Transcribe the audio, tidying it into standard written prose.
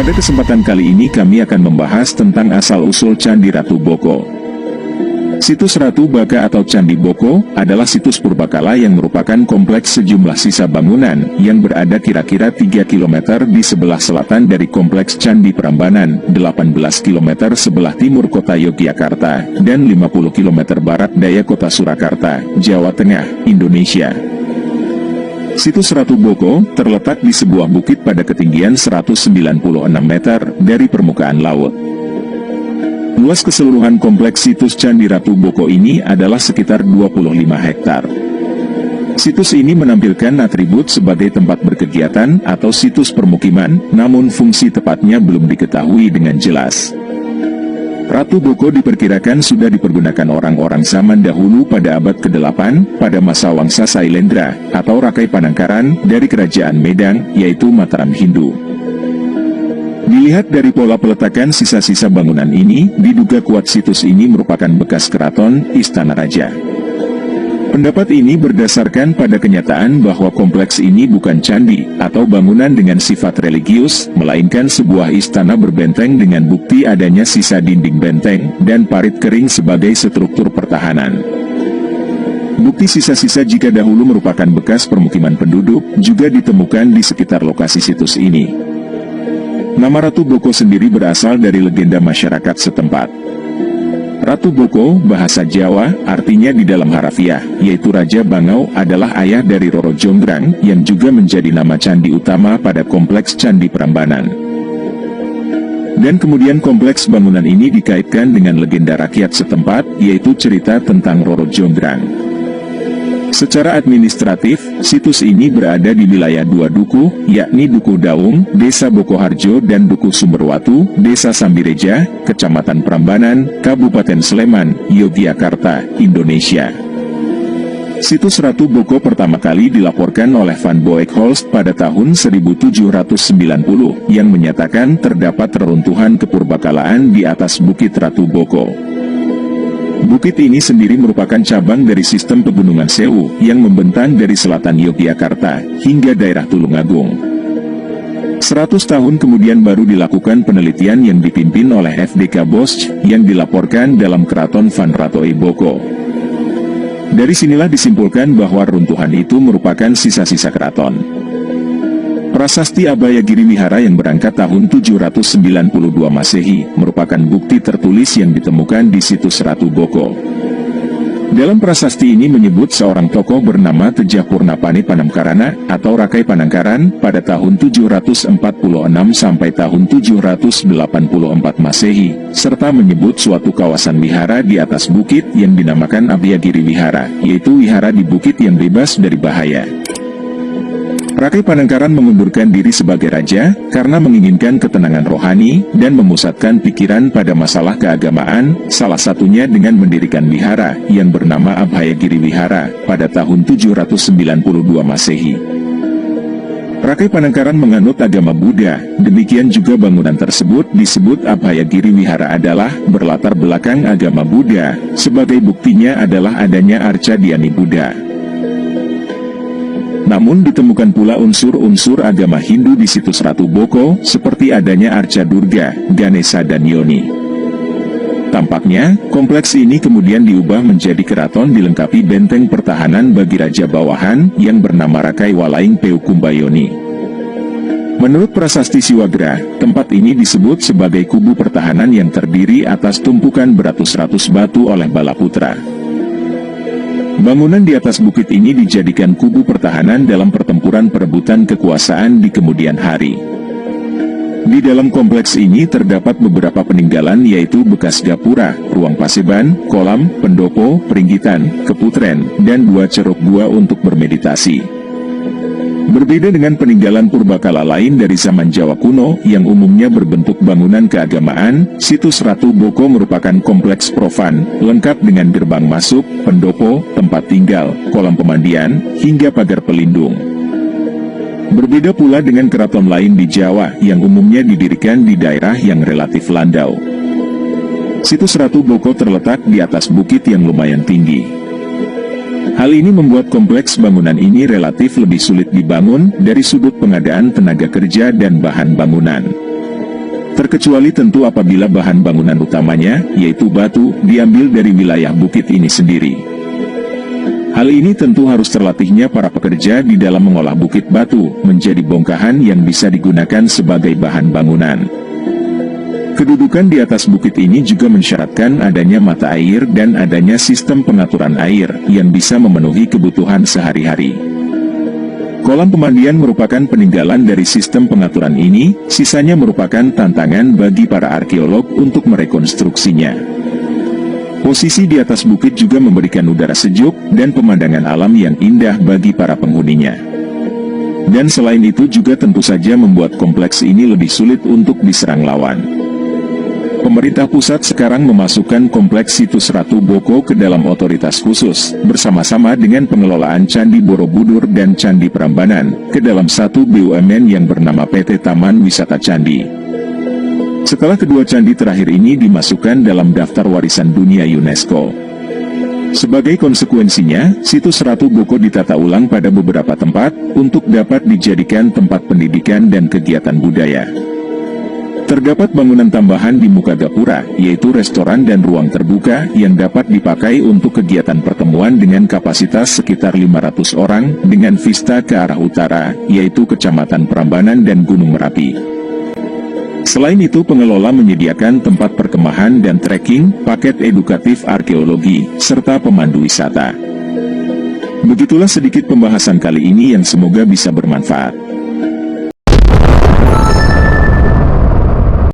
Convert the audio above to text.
Pada kesempatan kali ini kami akan membahas tentang asal-usul Candi Ratu Boko. Situs Ratu Baka atau Candi Boko adalah situs purbakala yang merupakan kompleks sejumlah sisa bangunan yang berada kira-kira 3 km di sebelah selatan dari kompleks Candi Prambanan, 18 km sebelah timur kota Yogyakarta, dan 50 km barat daya kota Surakarta, Jawa Tengah, Indonesia. Situs Ratu Boko terletak di sebuah bukit pada ketinggian 196 meter dari permukaan laut. Luas keseluruhan kompleks situs Candi Ratu Boko ini adalah sekitar 25 hektar. Situs ini menampilkan atribut sebagai tempat berkegiatan atau situs permukiman, namun fungsi tepatnya belum diketahui dengan jelas. Ratu Boko diperkirakan sudah dipergunakan orang-orang zaman dahulu pada abad ke-8 pada masa Wangsa Sailendra atau Rakai Panangkaran dari Kerajaan Medang, yaitu Mataram Hindu. Dilihat dari pola peletakan sisa-sisa bangunan ini, diduga kuat situs ini merupakan bekas keraton, istana raja. Pendapat ini berdasarkan pada kenyataan bahwa kompleks ini bukan candi atau bangunan dengan sifat religius, melainkan sebuah istana berbenteng dengan bukti adanya sisa dinding benteng dan parit kering sebagai struktur pertahanan. Bukti sisa-sisa jika dahulu merupakan bekas permukiman penduduk juga ditemukan di sekitar lokasi situs ini. Nama Ratu Boko sendiri berasal dari legenda masyarakat setempat. Ratu Boko, bahasa Jawa, artinya di dalam harafiah, yaitu Raja Bangau adalah ayah dari Roro Jonggrang, yang juga menjadi nama candi utama pada kompleks Candi Prambanan. Dan kemudian kompleks bangunan ini dikaitkan dengan legenda rakyat setempat, yaitu cerita tentang Roro Jonggrang. Secara administratif, situs ini berada di wilayah dua duku, yakni Duku Daung, Desa Bokoharjo dan Duku Sumberwatu, Desa Sambireja, Kecamatan Prambanan, Kabupaten Sleman, Yogyakarta, Indonesia. Situs Ratu Boko pertama kali dilaporkan oleh Van Boeckholst pada tahun 1790, yang menyatakan terdapat reruntuhan kepurbakalaan di atas Bukit Ratu Boko. Bukit ini sendiri merupakan cabang dari sistem pegunungan Sewu yang membentang dari selatan Yogyakarta hingga daerah Tulungagung. 100 tahun kemudian baru dilakukan penelitian yang dipimpin oleh FDK Bosch yang dilaporkan dalam Keraton Van Ratoe Boko. Dari sinilah disimpulkan bahwa runtuhan itu merupakan sisa-sisa keraton. Prasasti Abhayagiri Wihara yang berangkat tahun 792 Masehi merupakan bukti tertulis yang ditemukan di situs Ratu Boko. Dalam prasasti ini menyebut seorang tokoh bernama Tejah Purnapani Panamkarana atau Rakai Panangkaran pada tahun 746 sampai tahun 784 Masehi, serta menyebut suatu kawasan wihara di atas bukit yang dinamakan Abhayagiri Wihara, yaitu wihara di bukit yang bebas dari bahaya. Rakai Panangkaran mengundurkan diri sebagai raja karena menginginkan ketenangan rohani dan memusatkan pikiran pada masalah keagamaan, salah satunya dengan mendirikan wihara yang bernama Abhayagiri Wihara pada tahun 792 Masehi. Rakai Panangkaran menganut agama Buddha, demikian juga bangunan tersebut disebut Abhayagiri Wihara adalah berlatar belakang agama Buddha, sebagai buktinya adalah adanya Arca Dhyani Buddha. Namun ditemukan pula unsur-unsur agama Hindu di situs Ratu Boko, seperti adanya Arca Durga, Ganesha dan Yoni. Tampaknya, kompleks ini kemudian diubah menjadi keraton dilengkapi benteng pertahanan bagi raja bawahan yang bernama Rakai Walaing Peukumbayoni. Menurut prasasti Siwagra, tempat ini disebut sebagai kubu pertahanan yang terdiri atas tumpukan beratus-ratus batu oleh Balaputra. Bangunan di atas bukit ini dijadikan kubu pertahanan dalam pertempuran perebutan kekuasaan di kemudian hari. Di dalam kompleks ini terdapat beberapa peninggalan yaitu bekas gapura, ruang paseban, kolam, pendopo, peringgitan, keputren, dan 2 ceruk gua untuk bermeditasi. Berbeda dengan peninggalan purbakala lain dari zaman Jawa kuno yang umumnya berbentuk bangunan keagamaan, situs Ratu Boko merupakan kompleks profan, lengkap dengan gerbang masuk, pendopo, tempat tinggal, kolam pemandian, hingga pagar pelindung. Berbeda pula dengan keraton lain di Jawa yang umumnya didirikan di daerah yang relatif landau. Situs Ratu Boko terletak di atas bukit yang lumayan tinggi. Hal ini membuat kompleks bangunan ini relatif lebih sulit dibangun dari sudut pengadaan tenaga kerja dan bahan bangunan. Terkecuali tentu apabila bahan bangunan utamanya, yaitu batu, diambil dari wilayah bukit ini sendiri. Hal ini tentu harus terlatihnya para pekerja di dalam mengolah bukit batu menjadi bongkahan yang bisa digunakan sebagai bahan bangunan. Kedudukan di atas bukit ini juga mensyaratkan adanya mata air dan adanya sistem pengaturan air yang bisa memenuhi kebutuhan sehari-hari. Kolam pemandian merupakan peninggalan dari sistem pengaturan ini, sisanya merupakan tantangan bagi para arkeolog untuk merekonstruksinya. Posisi di atas bukit juga memberikan udara sejuk dan pemandangan alam yang indah bagi para penghuninya. Dan selain itu juga tentu saja membuat kompleks ini lebih sulit untuk diserang lawan. Pemerintah pusat sekarang memasukkan kompleks situs Ratu Boko ke dalam otoritas khusus, bersama-sama dengan pengelolaan Candi Borobudur dan Candi Prambanan, ke dalam satu BUMN yang bernama PT Taman Wisata Candi. Setelah kedua candi terakhir ini dimasukkan dalam daftar warisan dunia UNESCO. Sebagai konsekuensinya, situs Ratu Boko ditata ulang pada beberapa tempat, untuk dapat dijadikan tempat pendidikan dan kegiatan budaya. Terdapat bangunan tambahan di muka gapura, yaitu restoran dan ruang terbuka, yang dapat dipakai untuk kegiatan pertemuan dengan kapasitas sekitar 500 orang, dengan vista ke arah utara, yaitu Kecamatan Prambanan dan Gunung Merapi. Selain itu pengelola menyediakan tempat perkemahan dan trekking, paket edukatif arkeologi, serta pemandu wisata. Begitulah sedikit pembahasan kali ini yang semoga bisa bermanfaat.